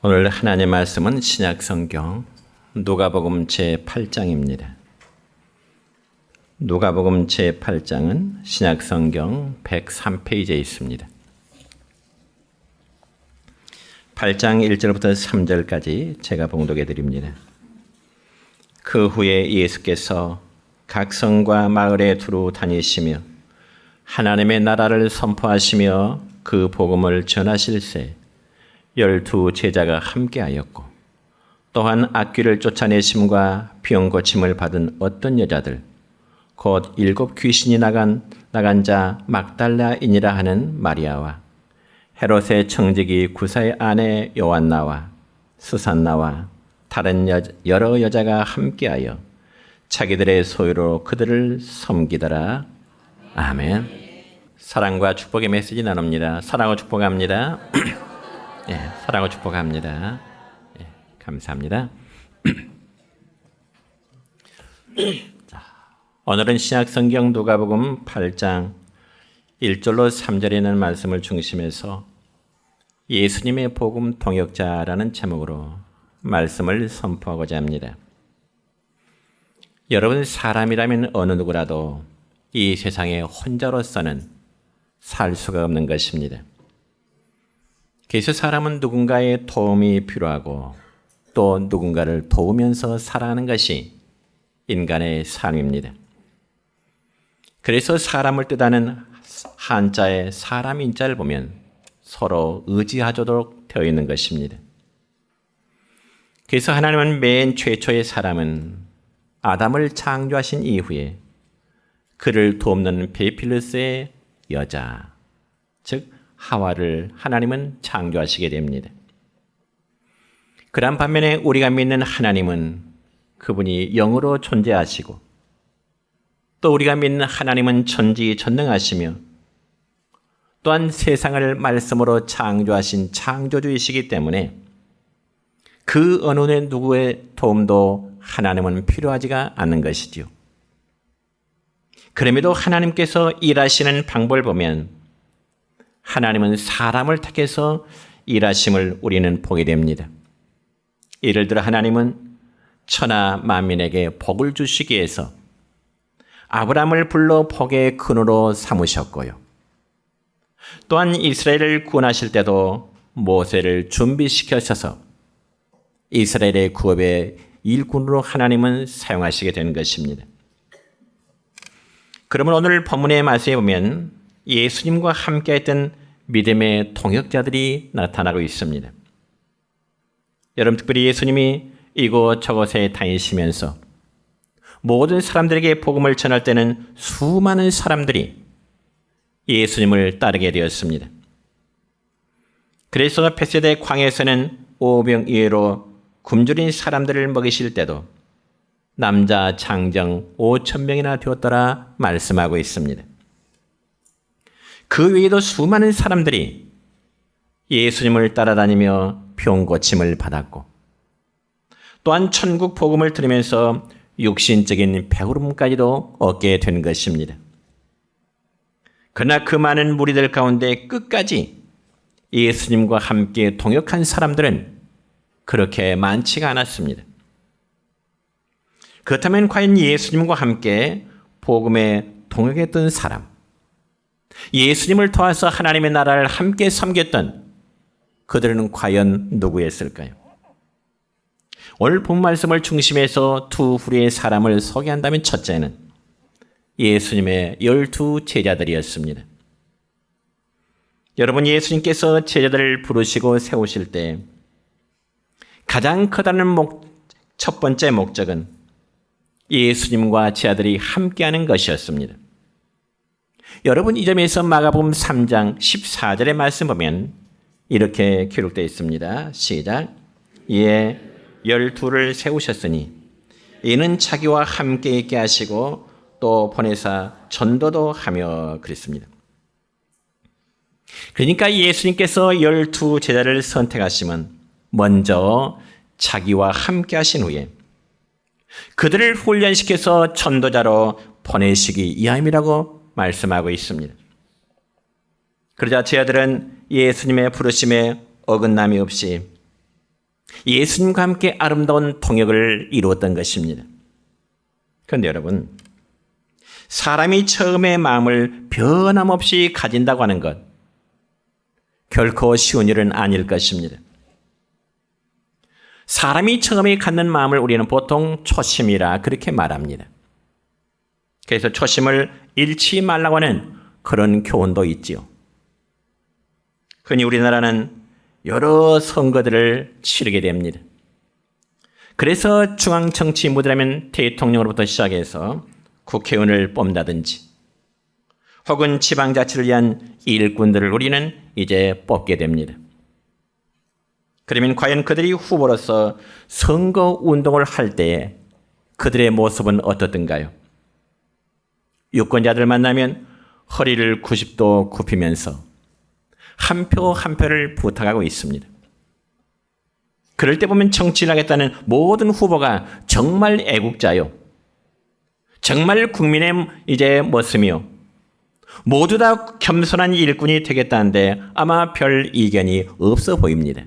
오늘 하나님의 말씀은 신약성경 누가복음 제8장입니다. 누가복음 제8장은 신약성경 103페이지에 있습니다. 8장 1절부터 3절까지 제가 봉독해 드립니다. 그 후에 예수께서 각 성과 마을에 두루 다니시며 하나님의 나라를 선포하시며 그 복음을 전하실세 12 제자가 함께하였고 또한 악귀를 쫓아내심과 병 고침을 받은 어떤 여자들 곧 7 귀신이 나간 자 막달라인이라 하는 마리아와 헤롯의 청지기 구사의 아내 요한나와 수산나와 다른 여러 여자가 함께하여 자기들의 소유로 그들을 섬기더라. 아멘. 사랑과 축복의 메시지 나눕니다. 사랑하고 축복합니다. 예, 사랑하고 축복합니다. 예, 감사합니다. 자, 오늘은 신약성경 누가복음 8장 1절로 3절에 있는 말씀을 중심해서 예수님의 복음 동역자라는 제목으로 말씀을 선포하고자 합니다. 여러분, 사람이라면 어느 누구라도 이 세상에 혼자로서는 살 수가 없는 것입니다. 그래서 사람은 누군가의 도움이 필요하고 또 누군가를 도우면서 살아가는 것이 인간의 삶입니다. 그래서 사람을 뜻하는 한자의 사람 인자를 보면 서로 의지하도록 되어 있는 것입니다. 그래서 하나님은 맨 최초의 사람은 아담을 창조하신 이후에 그를 돕는 베필루스의 여자, 즉 하와를 하나님은 창조하시게 됩니다. 그런 반면에 우리가 믿는 하나님은 그분이 영으로 존재하시고 또 우리가 믿는 하나님은 전지전능하시며 또한 세상을 말씀으로 창조하신 창조주이시기 때문에 그 어느 누구의 도움도 하나님은 필요하지가 않는 것이지요. 그럼에도 하나님께서 일하시는 방법을 보면 하나님은 사람을 택해서 일하심을 우리는 보게 됩니다. 예를 들어 하나님은 천하 만민에게 복을 주시기 위해서 아브라함을 불러 복의 근원으로 삼으셨고요. 또한 이스라엘을 구원하실 때도 모세를 준비시켜셔서 이스라엘의 구업의 일꾼으로 하나님은 사용하시게 된 것입니다. 그러면 오늘 본문의 말씀에 보면 예수님과 함께했던 믿음의 동역자들이 나타나고 있습니다. 여러분, 특별히 예수님이 이곳저곳에 다니시면서 모든 사람들에게 복음을 전할 때는 수많은 사람들이 예수님을 따르게 되었습니다. 그래서 벳세다 광야에서는 오병이어로 굶주린 사람들을 먹이실 때도 남자 장정 5,000명이나 되었더라 말씀하고 있습니다. 그 외에도 수많은 사람들이 예수님을 따라다니며 병 고침을 받았고 또한 천국 복음을 들으면서 육신적인 배부름까지도 얻게 된 것입니다. 그러나 그 많은 무리들 가운데 끝까지 예수님과 함께 동역한 사람들은 그렇게 많지가 않았습니다. 그렇다면 과연 예수님과 함께 복음에 동역했던 사람, 예수님을 도와서 하나님의 나라를 함께 섬겼던 그들은 과연 누구였을까요? 오늘 본 말씀을 중심해서 두 부류의 사람을 소개한다면 첫째는 예수님의 12 제자들이었습니다. 여러분, 예수님께서 제자들을 부르시고 세우실 때 가장 커다란 첫 번째 목적은 예수님과 제자들이 함께하는 것이었습니다. 여러분, 이 점에서 마가복음 3장 14절의 말씀 보면 이렇게 기록되어 있습니다. 시작. 이에 12를 세우셨으니 이는 자기와 함께 있게 하시고 또 보내사 전도도 하며 그랬습니다. 그러니까 예수님께서 12 제자를 선택하시면 먼저 자기와 함께 하신 후에 그들을 훈련시켜서 전도자로 보내시기 위함이라고 말씀하고 있습니다. 그러자 제자들은 예수님의 부르심에 어긋남이 없이 예수님과 함께 아름다운 동역을 이루었던 것입니다. 그런데 여러분, 사람이 처음에 마음을 변함없이 가진다고 하는 것, 결코 쉬운 일은 아닐 것입니다. 사람이 처음에 갖는 마음을 우리는 보통 초심이라 그렇게 말합니다. 그래서 초심을 잃지 말라고 하는 그런 교훈도 있지요. 흔히 우리나라는 여러 선거들을 치르게 됩니다. 그래서 중앙정치 무대라면 대통령으로부터 시작해서 국회의원을 뽑는다든지 혹은 지방자치를 위한 일꾼들을 우리는 이제 뽑게 됩니다. 그러면 과연 그들이 후보로서 선거운동을 할 때에 그들의 모습은 어떻던가요? 유권자들 만나면 허리를 90도 굽히면서 한 표 한 표를 부탁하고 있습니다. 그럴 때 보면 정치를 하겠다는 모든 후보가 정말 애국자요. 정말 국민의 이제 모습이요. 모두 다 겸손한 일꾼이 되겠다는데 아마 별 이견이 없어 보입니다.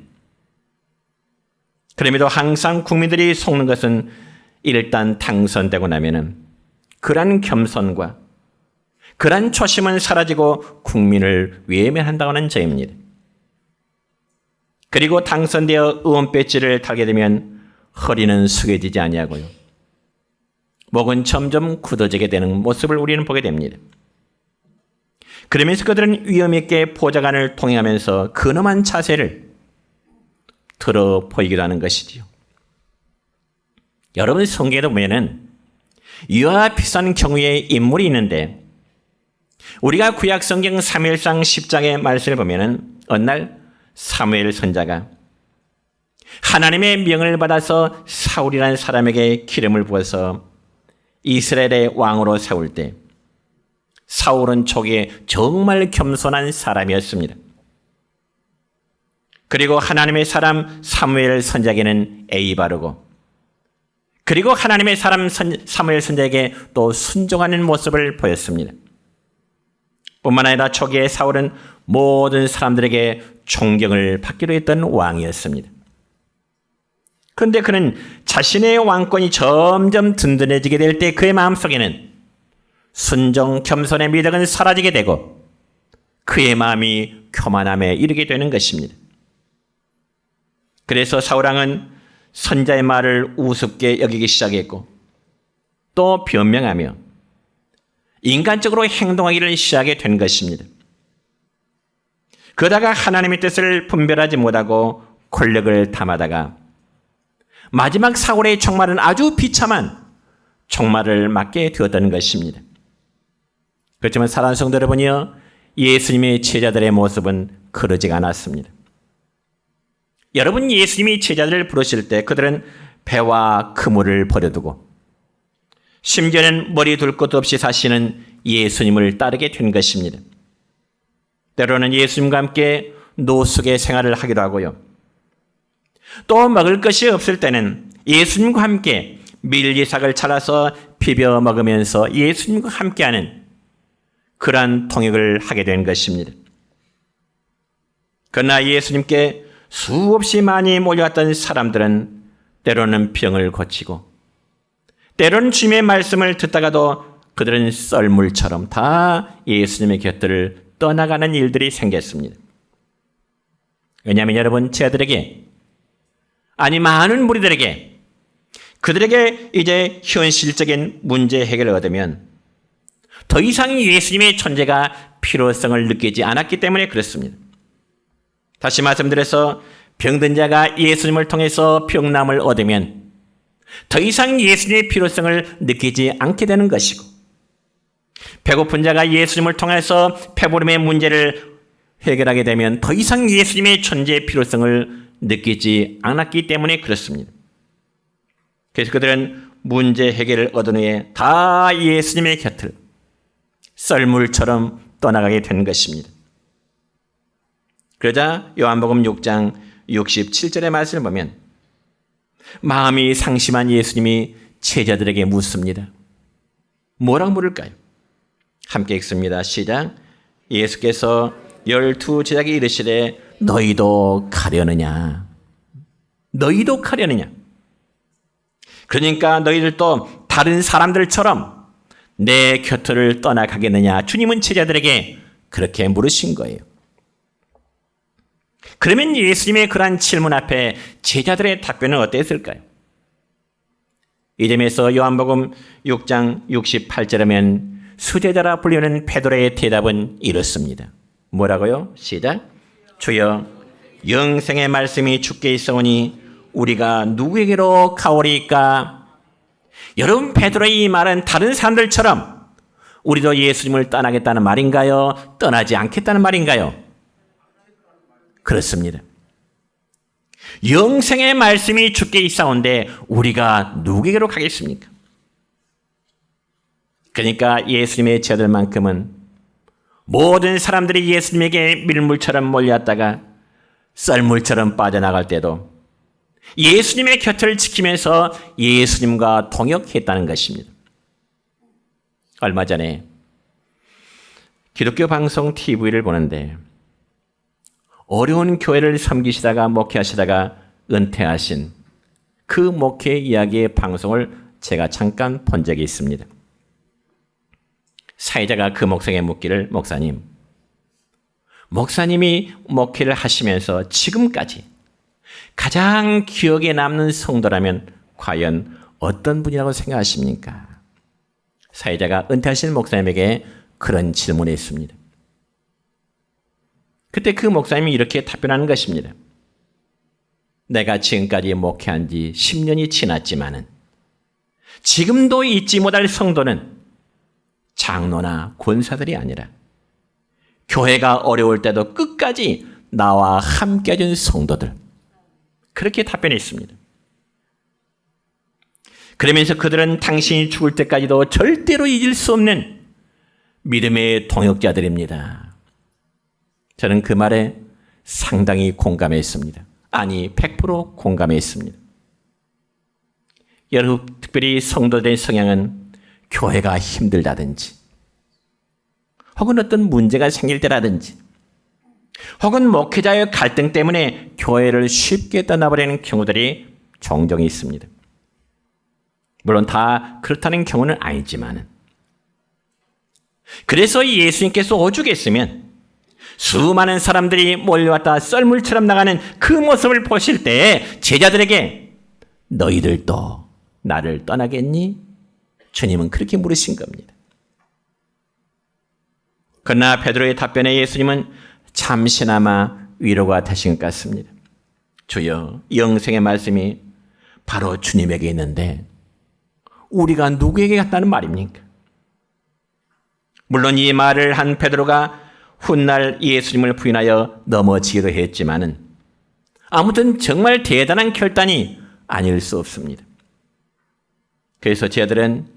그럼에도 항상 국민들이 속는 것은 일단 당선되고 나면은 그러한 겸손과 그러한 초심은 사라지고 국민을 외면한다고 하는 점입니다. 그리고 당선되어 의원 배지를 달게 되면 허리는 숙여지지 아니하고요. 목은 점점 굳어지게 되는 모습을 우리는 보게 됩니다. 그러면서 그들은 위험 있게 보좌관을 통행하면서 근엄한 자세를 들어 보이기도 하는 것이지요. 여러분 성경에도 보면은 이와 비슷한 경우의 인물이 있는데 우리가 구약 성경 사무엘상 10장의 말씀을 보면은 어느 날 사무엘 선자가 하나님의 명을 받아서 사울이라는 사람에게 기름을 부어서 이스라엘의 왕으로 세울 때 사울은 초기에 정말 겸손한 사람이었습니다. 그리고 하나님의 사람 사무엘 선자에게는 예의 바르고 그리고 하나님의 사람 사무엘 선자에게 또 순종하는 모습을 보였습니다. 뿐만 아니라 초기에 사울은 모든 사람들에게 존경을 받기로 했던 왕이었습니다. 그런데 그는 자신의 왕권이 점점 든든해지게 될 때 그의 마음속에는 순종 겸손의 미덕은 사라지게 되고 그의 마음이 교만함에 이르게 되는 것입니다. 그래서 사울왕은 선자의 말을 우습게 여기기 시작했고 또 변명하며 인간적으로 행동하기를 시작하게 된 것입니다. 그러다가 하나님의 뜻을 분별하지 못하고 권력을 탐하다가 마지막 사울의 종말은 아주 비참한 종말을 맞게 되었던 것입니다. 그렇지만 사랑하는 성도 여러분이여, 예수님의 제자들의 모습은 그러지가 않았습니다. 여러분, 예수님이 제자들을 부르실 때 그들은 배와 그물을 버려두고 심지어는 머리 둘 것도 없이 사시는 예수님을 따르게 된 것입니다. 때로는 예수님과 함께 노숙의 생활을 하기도 하고요. 또 먹을 것이 없을 때는 예수님과 함께 밀리삭을 잘라서 비벼 먹으면서 예수님과 함께하는 그러한 통역을 하게 된 것입니다. 그러나 예수님께 수없이 많이 몰려왔던 사람들은 때로는 병을 고치고 때로는 주님의 말씀을 듣다가도 그들은 썰물처럼 다 예수님의 곁을 떠나가는 일들이 생겼습니다. 왜냐하면 여러분, 제자들에게 아니 많은 무리들에게 그들에게 이제 현실적인 문제 해결을 얻으면 더 이상 예수님의 존재가 필요성을 느끼지 않았기 때문에 그렇습니다. 다시 말씀드려서 병든 자가 예수님을 통해서 병남을 얻으면 더 이상 예수님의 필요성을 느끼지 않게 되는 것이고, 배고픈 자가 예수님을 통해서 배부름의 문제를 해결하게 되면 더 이상 예수님의 존재의 필요성을 느끼지 않았기 때문에 그렇습니다. 그래서 그들은 문제 해결을 얻은 후에 다 예수님의 곁을 썰물처럼 떠나가게 된 것입니다. 그러자 요한복음 6장 67절의 말씀을 보면 마음이 상심한 예수님이 제자들에게 묻습니다. 뭐라고 물을까요? 함께 읽습니다. 시작. 예수께서 12 제자에게 이르시되 너희도 가려느냐? 너희도 가려느냐? 그러니까 너희들도 다른 사람들처럼 내 곁을 떠나가겠느냐? 주님은 제자들에게 그렇게 물으신 거예요. 그러면 예수님의 그러한 질문 앞에 제자들의 답변은 어땠을까요? 이 점에서 요한복음 6장 68절에 보면 수제자라 불리는 베드로의 대답은 이렇습니다. 뭐라고요? 시작. 주여, 영생의 말씀이 주께 있사오니 우리가 누구에게로 가오리까? 여러분, 베드로의 이 말은 다른 사람들처럼 우리도 예수님을 떠나겠다는 말인가요? 떠나지 않겠다는 말인가요? 그렇습니다. 영생의 말씀이 주께 있사온데 우리가 누구에게로 가겠습니까? 그러니까 예수님의 제자들만큼은 모든 사람들이 예수님에게 밀물처럼 몰려왔다가 썰물처럼 빠져나갈 때도 예수님의 곁을 지키면서 예수님과 동역했다는 것입니다. 얼마 전에 기독교 방송 TV를 보는데 어려운 교회를 섬기시다가 목회하시다가 은퇴하신 그 목회 이야기의 방송을 제가 잠깐 본 적이 있습니다. 사회자가 그 목사에게 묻기를, 목사님이 목회를 하시면서 지금까지 가장 기억에 남는 성도라면 과연 어떤 분이라고 생각하십니까? 사회자가 은퇴하신 목사님에게 그런 질문을 했습니다. 그때 그 목사님이 이렇게 답변하는 것입니다. 내가 지금까지 목회한 지 10년이 지났지만은 지금도 잊지 못할 성도는 장로나 권사들이 아니라 교회가 어려울 때도 끝까지 나와 함께 해준 성도들. 그렇게 답변했습니다. 그러면서 그들은 당신이 죽을 때까지도 절대로 잊을 수 없는 믿음의 동역자들입니다. 저는 그 말에 상당히 공감했습니다. 아니, 100% 공감했습니다. 여러분, 특별히 성도들의 성향은 교회가 힘들다든지 혹은 어떤 문제가 생길 때라든지 혹은 목회자의 갈등 때문에 교회를 쉽게 떠나버리는 경우들이 종종 있습니다. 물론 다 그렇다는 경우는 아니지만 그래서 예수님께서 오죽했으면 수많은 사람들이 몰려왔다 썰물처럼 나가는 그 모습을 보실 때 제자들에게 너희들도 나를 떠나겠니? 주님은 그렇게 물으신 겁니다. 그러나 베드로의 답변에 예수님은 잠시나마 위로가 되신 것 같습니다. 주여, 영생의 말씀이 바로 주님에게 있는데 우리가 누구에게 갔다는 말입니까? 물론 이 말을 한 베드로가 훗날 예수님을 부인하여 넘어지기도 했지만은 아무튼 정말 대단한 결단이 아닐 수 없습니다. 그래서 제자들은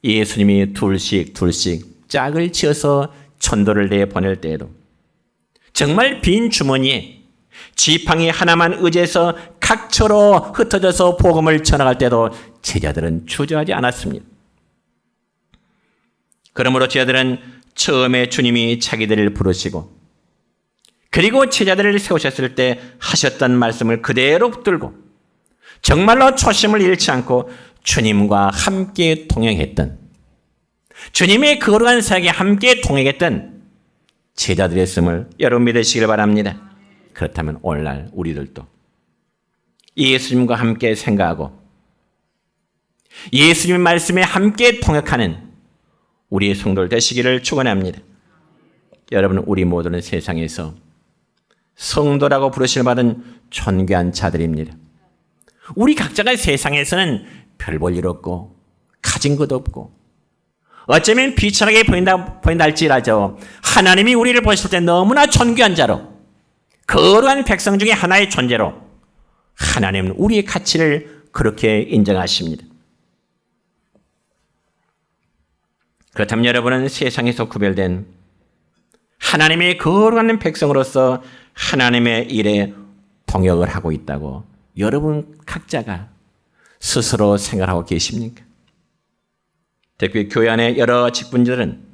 예수님이 둘씩 짝을 지어서 전도를 내보낼 때에도 정말 빈 주머니에 지팡이 하나만 의지해서 각처로 흩어져서 복음을 전하갈 때도 제자들은 주저하지 않았습니다. 그러므로 제자들은 처음에 주님이 자기들을 부르시고 그리고 제자들을 세우셨을 때 하셨던 말씀을 그대로 붙들고 정말로 초심을 잃지 않고 주님과 함께 동행했던, 주님의 거룩한 사역에 함께 동행했던 제자들이었음을 여러분 믿으시길 바랍니다. 그렇다면 오늘날 우리들도 예수님과 함께 생각하고 예수님의 말씀에 함께 동역하는 우리의 성도들 되시기를 축원합니다. 여러분, 우리 모두는 세상에서 성도라고 부르실 받은 존귀한 자들입니다. 우리 각자가 세상에서는 별 볼 일 없고 가진 것 없고 어쩌면 비천하게 보인다 할지라도 하나님이 우리를 보실 때 너무나 존귀한 자로 거룩한 백성 중에 하나의 존재로 하나님은 우리의 가치를 그렇게 인정하십니다. 그렇다면 여러분은 세상에서 구별된 하나님의 거룩한 백성으로서 하나님의 일에 동역을 하고 있다고 여러분 각자가 스스로 생각하고 계십니까? 특히 교회 안의 여러 직분들은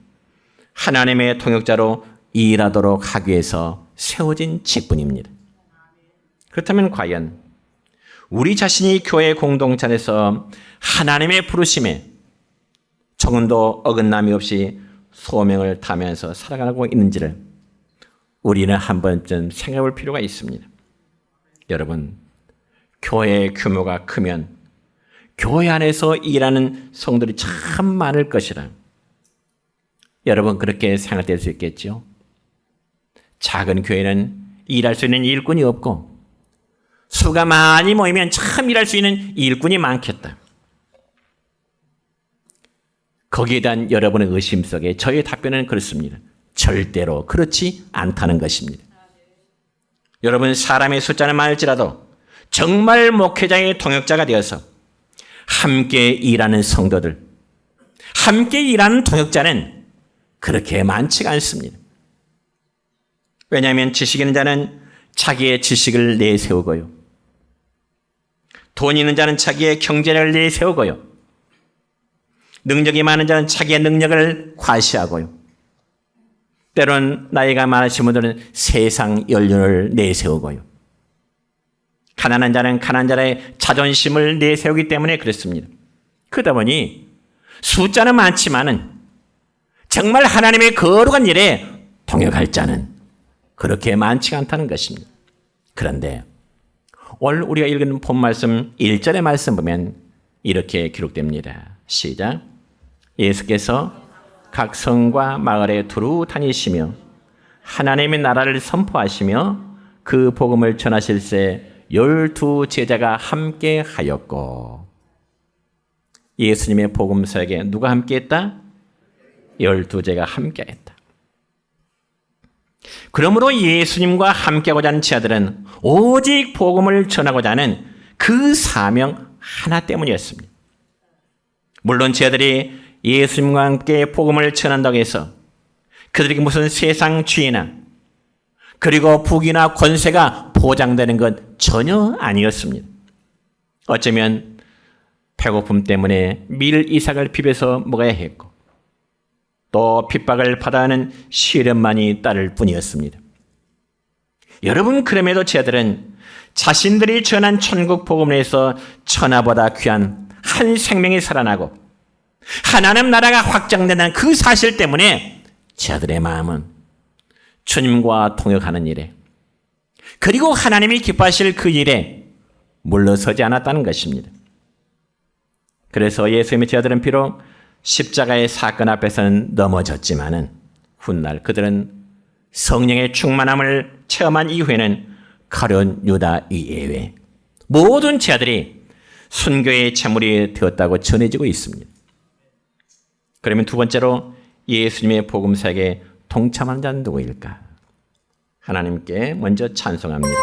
하나님의 동역자로 일하도록 하기 위해서 세워진 직분입니다. 그렇다면 과연 우리 자신이 교회 공동체 안에서 하나님의 부르심에 조금도 어긋남이 없이 소명을 다하면서 살아가고 있는지를 우리는 한 번쯤 생각해 볼 필요가 있습니다. 여러분, 교회의 규모가 크면 교회 안에서 일하는 성도들이 참 많을 것이라 여러분 그렇게 생각될 수 있겠죠. 작은 교회는 일할 수 있는 일꾼이 없고 수가 많이 모이면 참 일할 수 있는 일꾼이 많겠다. 거기에 대한 여러분의 의심 속에 저의 답변은 그렇습니다. 절대로 그렇지 않다는 것입니다. 여러분, 사람의 숫자는 많을지라도 정말 목회자의 동역자가 되어서 함께 일하는 성도들, 함께 일하는 동역자는 그렇게 많지가 않습니다. 왜냐하면 지식 있는 자는 자기의 지식을 내세우고요. 돈 있는 자는 자기의 경제력을 내세우고요. 능력이 많은 자는 자기의 능력을 과시하고요. 때론 나이가 많으신 분들은 세상 연륜을 내세우고요. 가난한 자는 가난한 자의 자존심을 내세우기 때문에 그렇습니다. 그러다 보니 숫자는 많지만은 정말 하나님의 거룩한 일에 동역할 자는 그렇게 많지가 않다는 것입니다. 그런데 오늘 우리가 읽은 본 말씀 1절의 말씀 보면 이렇게 기록됩니다. 시작. 예수께서 각 성과 마을에 두루 다니시며 하나님의 나라를 선포하시며 그 복음을 전하실새 12 제자가 함께 하였고. 예수님의 복음 사역에 누가 함께 했다? 12제가 함께 했다. 그러므로 예수님과 함께하고자 하는 제자들은 오직 복음을 전하고자 하는 그 사명 하나 때문이었습니다. 물론 제자들이 예수님과 함께 복음을 전한다고 해서 그들에게 무슨 세상 지혜나 그리고 부귀나 권세가 보장되는 건 전혀 아니었습니다. 어쩌면 배고픔 때문에 밀 이삭을 비벼서 먹어야 했고 또 핍박을 받아야 하는 시련만이 따를 뿐이었습니다. 여러분, 그럼에도 제자들은 자신들이 전한 천국 복음을 위해서 천하보다 귀한 한 생명이 살아나고 하나님 나라가 확장된다는 그 사실 때문에 제자들의 마음은 주님과 동역하는 일에 그리고 하나님이 기뻐하실 그 일에 물러서지 않았다는 것입니다. 그래서 예수님의 제자들은 비록 십자가의 사건 앞에서는 넘어졌지만은 훗날 그들은 성령의 충만함을 체험한 이후에는 가룟 유다 이외에 모든 제자들이 순교의 제물이 되었다고 전해지고 있습니다. 그러면 두 번째로 예수님의 복음 사역에 동참하는 자는 누구일까? 하나님께 먼저 찬송합니다.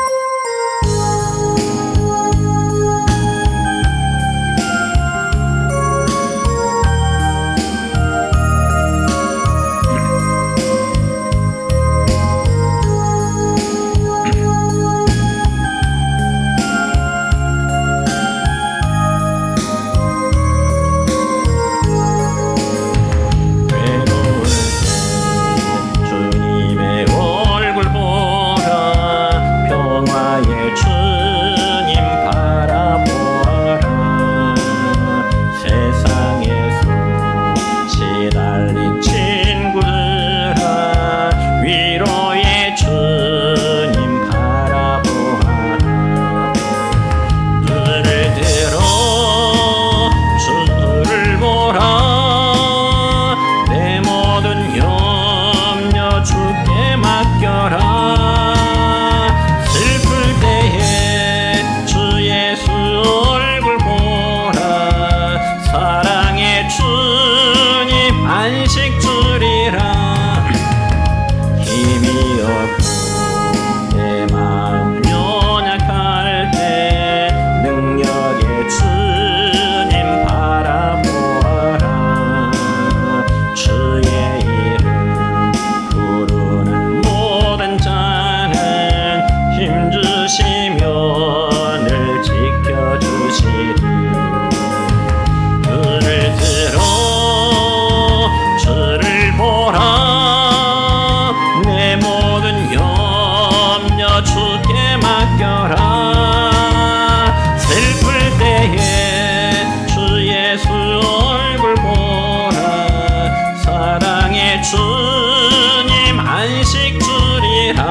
소식 주리라.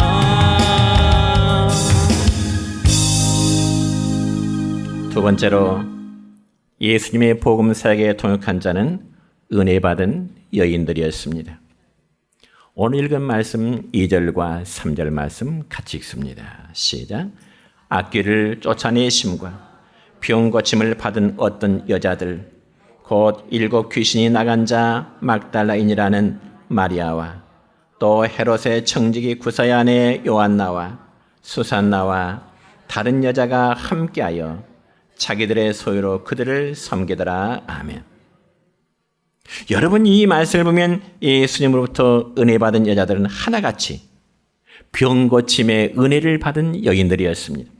두 번째로 예수님의 복음 사역에 동역한 자는 은혜 받은 여인들이었습니다. 오늘 읽은 말씀 2절과 3절 말씀 같이 읽습니다. 시작. 악귀를 쫓아내심과 병 고침을 받은 어떤 여자들 곧 7 귀신이 나간 자 막달라인이라는 마리아와 또 헤롯의 청지기 구사의 아내 요한나와 수산나와 다른 여자가 함께하여 자기들의 소유로 그들을 섬기더라. 아멘. 여러분, 이 말씀을 보면 예수님으로부터 은혜 받은 여자들은 하나같이 병 고침의 은혜를 받은 여인들이었습니다.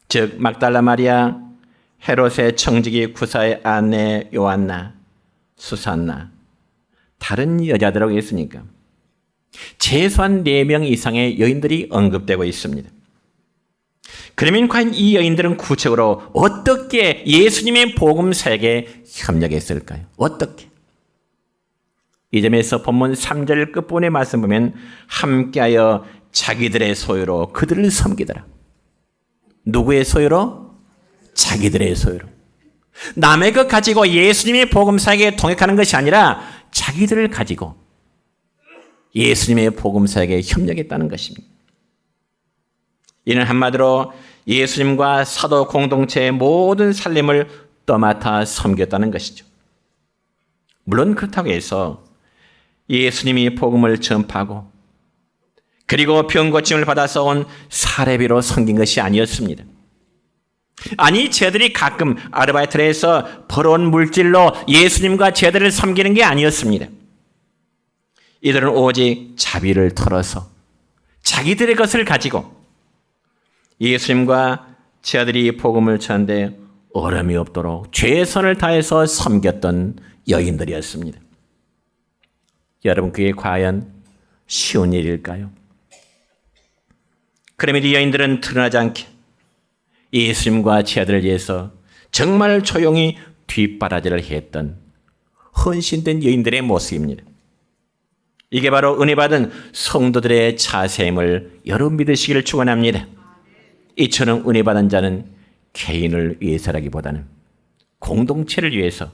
즉 막달라 마리아, 헤롯의 청지기 구사의 아내 요한나, 수산나, 다른 여자들하고 있으니까 최소한 4명 이상의 여인들이 언급되고 있습니다. 그러면 과연 이 여인들은 구체적으로 어떻게 예수님의 복음 사역에 협력했을까요? 어떻게? 이 점에서 본문 3절 끝부분의 말씀 보면 함께하여 자기들의 소유로 그들을 섬기더라. 누구의 소유로? 자기들의 소유로. 남의 것 가지고 예수님의 복음 사역에 동역하는 것이 아니라 자기들을 가지고 예수님의 복음 사역에 협력했다는 것입니다. 이는 한마디로 예수님과 사도 공동체의 모든 살림을 떠맡아 섬겼다는 것이죠. 물론 그렇다고 해서 예수님이 복음을 전파하고 그리고 병 고침을 받아서 온 사례비로 섬긴 것이 아니었습니다. 아니, 쟤들이 가끔 아르바이트를 해서 벌어온 물질로 예수님과 쟤들을 섬기는 게 아니었습니다. 이들은 오직 자비를 털어서 자기들의 것을 가지고 예수님과 제 아들이 복음을 전하는데 어려움이 없도록 최선을 다해서 섬겼던 여인들이었습니다. 여러분, 그게 과연 쉬운 일일까요? 그럼에도 이 여인들은 드러나지 않게 예수님과 제 아들을 위해서 정말 조용히 뒷바라지를 했던 헌신된 여인들의 모습입니다. 이게 바로 은혜 받은 성도들의 자세임을 여러분 믿으시기를 축원합니다. 이처럼 은혜 받은 자는 개인을 위해서라기보다는 공동체를 위해서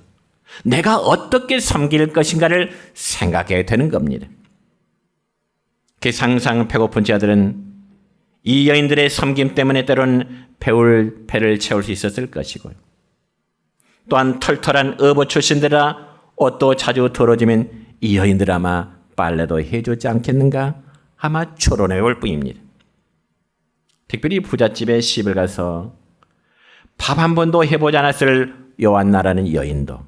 내가 어떻게 섬길 것인가를 생각해야 되는 겁니다. 그래서 항상 배고픈 자들은 이 여인들의 섬김 때문에 때로는 배울 배를 채울 수 있었을 것이고요. 또한 털털한 어부 출신들아 옷도 자주 더러지면 이 여인들 아마 빨래도 해주지 않겠는가 아마 추론해 올 뿐입니다. 특별히 부잣집에 시집을 가서 밥 한 번도 해보지 않았을 요한나라는 여인도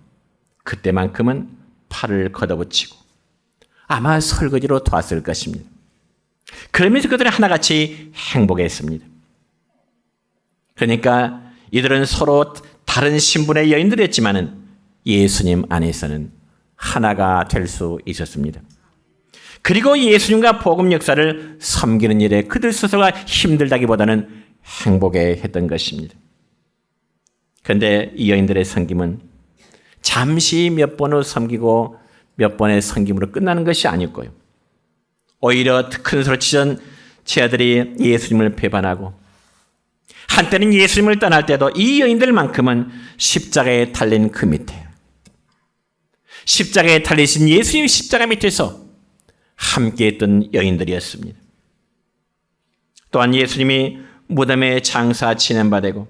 그때만큼은 팔을 걷어붙이고 아마 설거지로 도왔을 것입니다. 그러면서 그들은 하나같이 행복했습니다. 그러니까 이들은 서로 다른 신분의 여인들이었지만은 예수님 안에서는 하나가 될 수 있었습니다. 그리고 예수님과 복음 역사를 섬기는 일에 그들 스스로가 힘들다기보다는 행복해했던 것입니다. 그런데 이 여인들의 섬김은 잠시 몇 번을 섬기고 몇 번의 섬김으로 끝나는 것이 아니었고요. 오히려 큰 소리 치던 제 아들이 예수님을 배반하고 한때는 예수님을 떠날 때도 이 여인들만큼은 십자가에 달린 그 밑에 십자가에 달리신 예수님 십자가 밑에서 함께했던 여인들이었습니다. 또한 예수님이 무덤에 장사 진행받고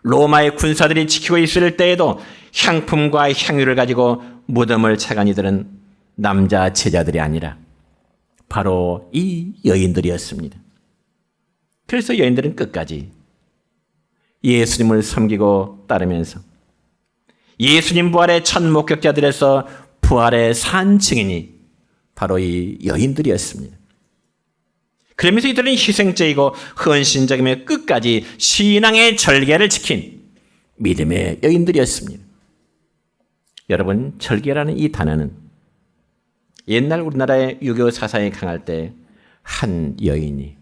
로마의 군사들이 지키고 있을 때에도 향품과 향유를 가지고 무덤을 차간 이들은 남자 제자들이 아니라 바로 이 여인들이었습니다. 그래서 여인들은 끝까지 예수님을 섬기고 따르면서 예수님 부활의 첫 목격자들에서 부활의 산 증인이 바로 이 여인들이었습니다. 그러면서 이들은 희생적이고 헌신적이며 끝까지 신앙의 절개를 지킨 믿음의 여인들이었습니다. 여러분, 절개라는 이 단어는 옛날 우리나라의 유교 사상이 강할 때 한 여인이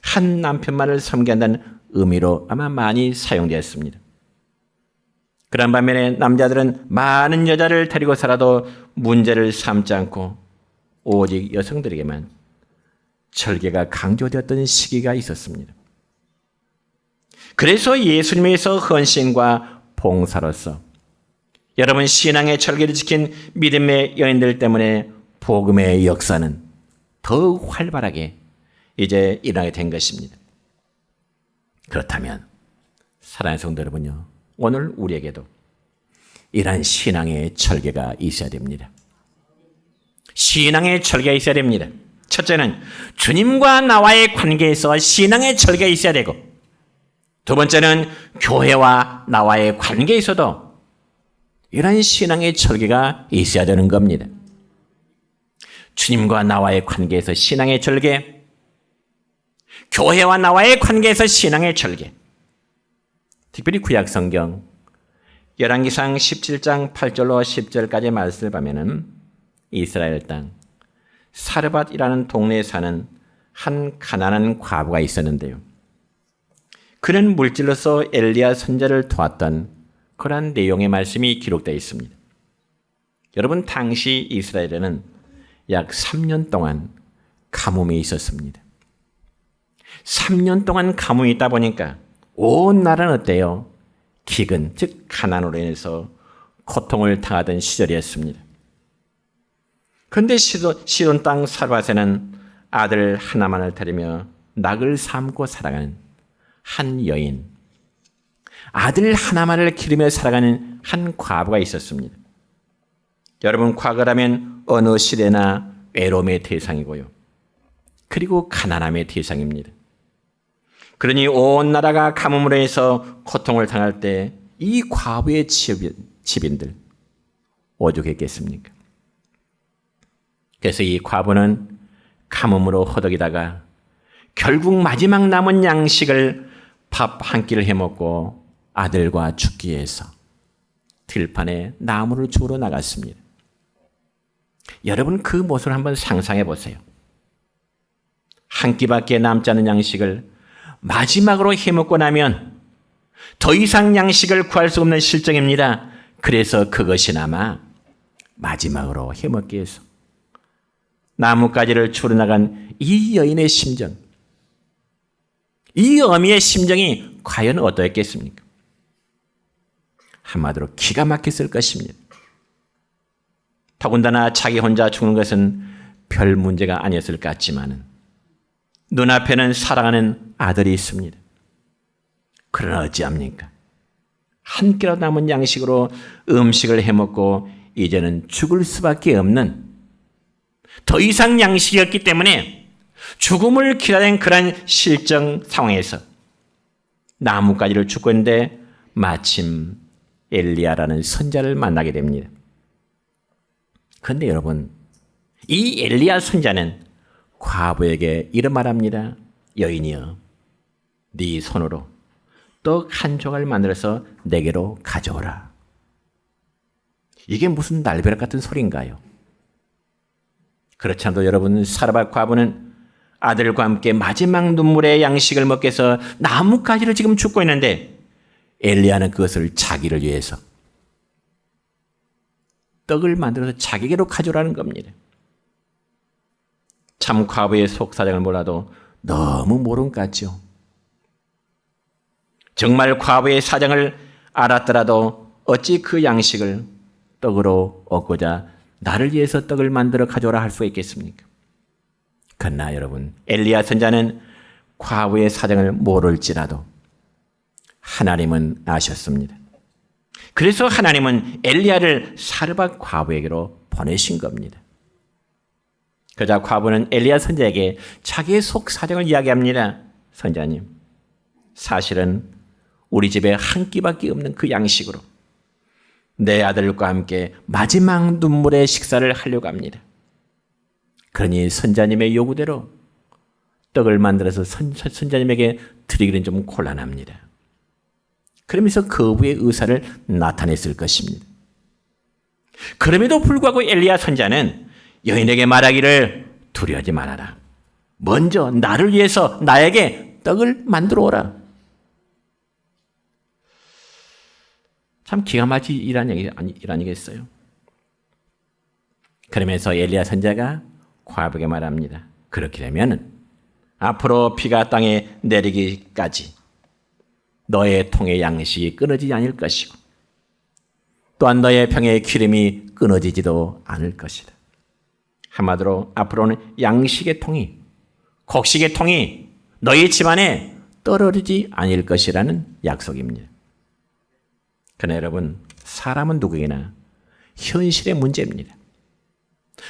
한 남편만을 섬기한다는 의미로 아마 많이 사용되었습니다. 그런 반면에 남자들은 많은 여자를 데리고 살아도 문제를 삼지 않고 오직 여성들에게만 절개가 강조되었던 시기가 있었습니다. 그래서 예수님에서 헌신과 봉사로서 여러분 신앙의 절개를 지킨 믿음의 여인들 때문에 복음의 역사는 더욱 활발하게 이제 일어나게 된 것입니다. 그렇다면 사랑하는 성도 여러분요, 오늘 우리에게도 이러한 신앙의 절개가 있어야 됩니다. 신앙의 절개가 있어야 됩니다. 첫째는 주님과 나와의 관계에서 신앙의 절개가 있어야 되고, 두 번째는 교회와 나와의 관계에서도 이러한 신앙의 절개가 있어야 되는 겁니다. 주님과 나와의 관계에서 신앙의 절개, 교회와 나와의 관계에서 신앙의 절개. 특별히 구약성경 열왕기상 17장 8절로 10절까지 말씀을 보면은 이스라엘 땅 사르밧이라는 동네에 사는 한 가난한 과부가 있었는데요. 그는 물질로서 엘리야 선지자를 도왔던 그러한 내용의 말씀이 기록되어 있습니다. 여러분, 당시 이스라엘에는 약 3년 동안 가뭄이 있었습니다. 3년 동안 가뭄이 있다 보니까 온 나라는 어때요? 기근, 즉 가난으로 인해서 고통을 당하던 시절이었습니다. 그런데 시돈 땅 사르밧에는 아들 하나만을 데리며 낙을 삶고 살아가는 한 여인, 아들 하나만을 기르며 살아가는 한 과부가 있었습니다. 여러분, 과거라면 어느 시대나 외로움의 대상이고요. 그리고 가난함의 대상입니다. 그러니 온 나라가 가뭄으로 해서 고통을 당할 때 이 과부의 집인들 오죽했겠습니까? 그래서 이 과부는 가뭄으로 허덕이다가 결국 마지막 남은 양식을 밥 한 끼를 해먹고 아들과 죽기 위해서 들판에 나무를 주우러 나갔습니다. 여러분, 그 모습을 한번 상상해 보세요. 한 끼밖에 남지 않은 양식을 마지막으로 해먹고 나면 더 이상 양식을 구할 수 없는 실정입니다. 그래서 그것이나마 마지막으로 해먹기 위해서 나뭇가지를 주러 나간 이 여인의 심정, 이 어미의 심정이 과연 어떠했겠습니까? 한마디로 기가 막혔을 것입니다. 더군다나 자기 혼자 죽는 것은 별 문제가 아니었을 것 같지만 눈앞에는 사랑하는 아들이 있습니다. 그러나 어찌합니까? 한 끼라도 남은 양식으로 음식을 해먹고 이제는 죽을 수밖에 없는, 더 이상 양식이 없기 때문에 죽음을 기다린 그런 실정 상황에서 나뭇가지를 줍고 있는데 마침 엘리야라는 선지자를 만나게 됩니다. 그런데 여러분, 이 엘리야 선지자는 과부에게 이런 말합니다. 여인이여, 네 손으로 떡 한 조각을 만들어서 내게로 가져오라. 이게 무슨 날벼락 같은 소리인가요? 그렇지 않아도 여러분, 사르밧 과부는 아들과 함께 마지막 눈물의 양식을 먹기 위해서 나뭇가지를 지금 줍고 있는데 엘리야는 그것을 자기를 위해서 떡을 만들어서 자기에게로 가져오라는 겁니다. 참 과부의 속사정을 몰라도 너무 모른 것 같죠. 정말 과부의 사정을 알았더라도 어찌 그 양식을 떡으로 얻고자 나를 위해서 떡을 만들어 가져오라 할 수가 있겠습니까? 그러나 여러분, 엘리야 선지자는 과부의 사정을 모를지라도 하나님은 아셨습니다. 그래서 하나님은 엘리야를 사르밧 과부에게로 보내신 겁니다. 그러자 과부는 엘리야 선지자에게 자기의 속 사정을 이야기합니다. 선지자님, 사실은 우리 집에 한 끼밖에 없는 그 양식으로 내 아들과 함께 마지막 눈물의 식사를 하려고 합니다. 그러니 선지자님의 요구대로 떡을 만들어서 선지자님에게 드리기는 좀 곤란합니다. 그러면서 거부의 의사를 나타냈을 것입니다. 그럼에도 불구하고 엘리야 선지자는 여인에게 말하기를 두려워하지 말아라. 먼저 나를 위해서 나에게 떡을 만들어 오라. 참 기가 막힌 일 아니겠어요? 그러면서 엘리야 선지자가 과부에게 말합니다. 그렇게 되면 앞으로 비가 땅에 내리기까지 너의 통의 양식이 끊어지지 않을 것이고 또한 너의 병의 기름이 끊어지지도 않을 것이다. 한마디로 앞으로는 양식의 통이, 곡식의 통이 너희 집안에 떨어지지 않을 것이라는 약속입니다. 그러나 여러분, 사람은 누구에게나 현실의 문제입니다.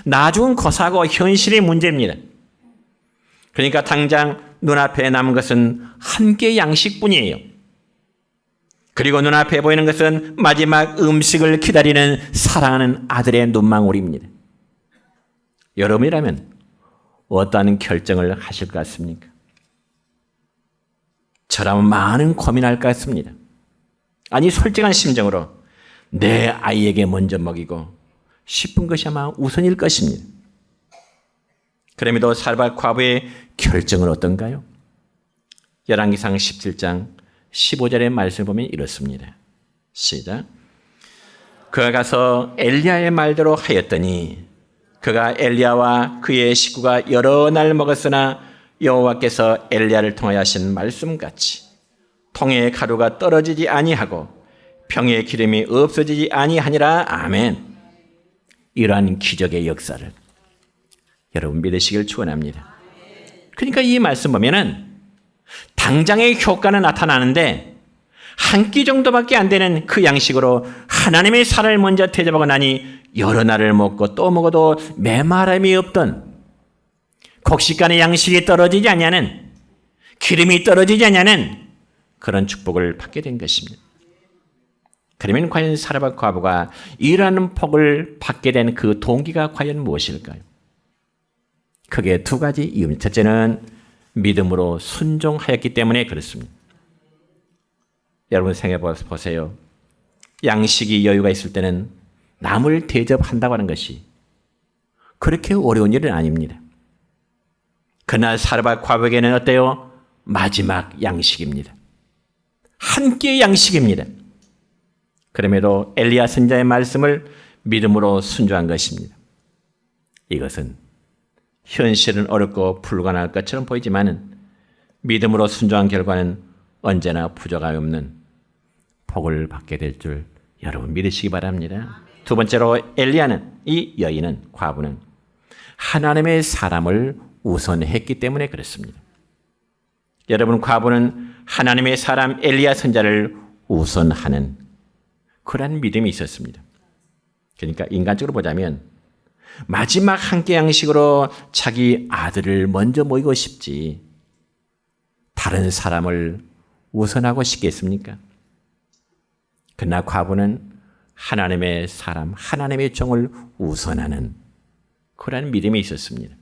나중은 거사고 현실의 문제입니다. 그러니까 당장 눈앞에 남은 것은 한 개의 양식뿐이에요. 그리고 눈앞에 보이는 것은 마지막 음식을 기다리는 사랑하는 아들의 눈망울입니다. 여러분이라면 어떠한 결정을 하실 것 같습니까? 저라면 많은 고민할 것 같습니다. 아니, 솔직한 심정으로 내 아이에게 먼저 먹이고 싶은 것이 아마 우선일 것입니다. 그럼에도 사르밧 과부의 결정은 어떤가요? 열왕기상 17장 15절의 말씀을 보면 이렇습니다. 시작. 그가 가서 엘리야의 말대로 하였더니 그가 엘리야와 그의 식구가 여러 날 먹었으나 여호와께서 엘리야를 통하여 하신 말씀같이 통의 가루가 떨어지지 아니하고 병의 기름이 없어지지 아니하니라. 아멘. 이러한 기적의 역사를 여러분 믿으시길 축원합니다. 그러니까 이 말씀 보면은 당장의 효과는 나타나는데 한 끼 정도밖에 안 되는 그 양식으로 하나님의 살을 먼저 대접하고 나니 여러 날을 먹고 또 먹어도 메마름이 없던 곡식간의 양식이 떨어지지 않냐는, 기름이 떨어지지 않냐는 그런 축복을 받게 된 것입니다. 그러면 과연 사르밧 과부가 이러한 복을 받게 된 그 동기가 과연 무엇일까요? 크게 두 가지 이유입니다. 첫째는 믿음으로 순종하였기 때문에 그렇습니다. 여러분 생각해 보세요. 양식이 여유가 있을 때는 남을 대접한다고 하는 것이 그렇게 어려운 일은 아닙니다. 그날 사르밧 과부에게는 어때요? 마지막 양식입니다. 한 끼의 양식입니다. 그럼에도 엘리야 선지자의 말씀을 믿음으로 순종한 것입니다. 이것은 현실은 어렵고 불가능할 것처럼 보이지만 믿음으로 순종한 결과는 언제나 부족함이 없는 복을 받게 될 줄 여러분 믿으시기 바랍니다. 두 번째로 엘리야는, 이 여인은, 과부는 하나님의 사람을 우선했기 때문에 그렇습니다. 여러분, 과부는 하나님의 사람 엘리야 선지자를 우선하는 그런 믿음이 있었습니다. 그러니까 인간적으로 보자면 마지막 한 끼 양식으로 자기 아들을 먼저 모이고 싶지 다른 사람을 우선하고 싶겠습니까? 그러나 과부는 하나님의 사람, 하나님의 종을 우선하는 그런 믿음이 있었습니다.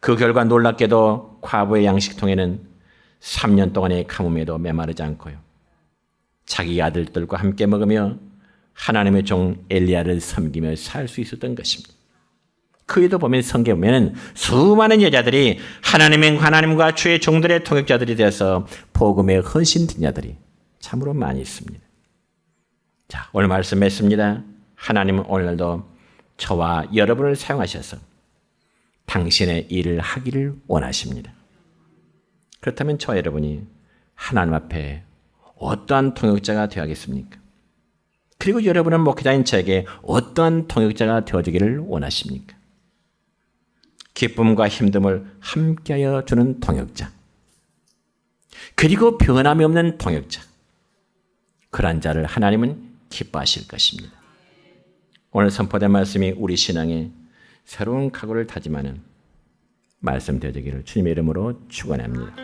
그 결과 놀랍게도 과부의 양식통에는 3년 동안의 가뭄에도 메마르지 않고요. 자기 아들들과 함께 먹으며 하나님의 종 엘리야를 섬기며 살 수 있었던 것입니다. 그에도 보면 성경에 보면 수많은 여자들이 하나님과 주의 종들의 통역자들이 되어서 복음에 헌신된 자들이 참으로 많이 있습니다. 자, 오늘 말씀했습니다. 하나님은 오늘도 저와 여러분을 사용하셔서 당신의 일을 하기를 원하십니다. 그렇다면 저와 여러분이 하나님 앞에 어떠한 통역자가 되어야겠습니까? 그리고 여러분은 목회자인 저에게 어떠한 통역자가 되어주기를 원하십니까? 기쁨과 힘듦을 함께하여 주는 통역자, 그리고 변함이 없는 통역자, 그러한 자를 하나님은 기뻐하실 것입니다. 오늘 선포된 말씀이 우리 신앙에 새로운 각오를 다짐하는 말씀 되어지기를 주님의 이름으로 축원합니다.